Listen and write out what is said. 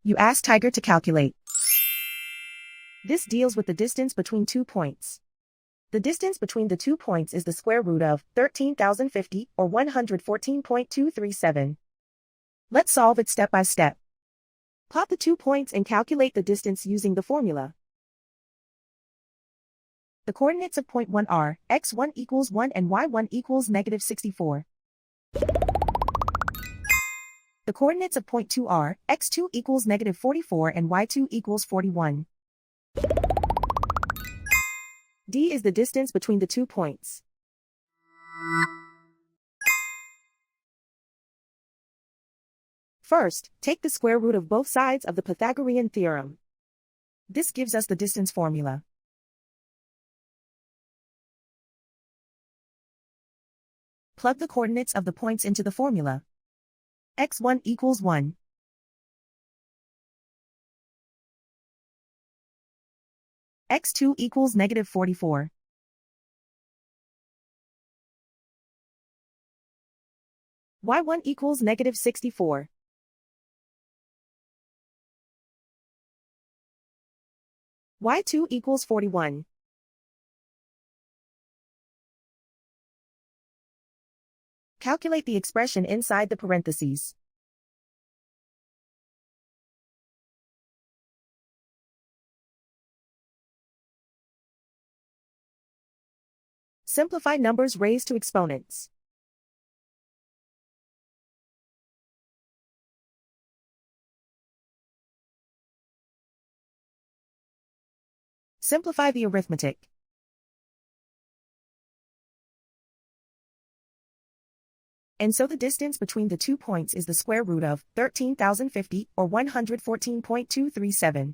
You ask Tiger to calculate. This deals with the distance between 2 points. The distance between the 2 points is the square root of 13,050 or 114.237. Let's solve it step by step. Plot the 2 points and calculate the distance using the formula. The coordinates of point 1 are x1 equals 1 and y1 equals negative 64. The coordinates of point 2 are x2 equals negative 44 and y2 equals 41. D is the distance between the 2 points. First, take the square root of both sides of the Pythagorean theorem. This gives us the distance formula. Plug the coordinates of the points into the formula. x1 equals 1. x2 equals negative 44. y1 equals negative 64. y2 equals 41. Calculate the expression inside the parentheses. Simplify numbers raised to exponents. Simplify the arithmetic. And so the distance between the 2 points is the square root of 13,050 or 114.237.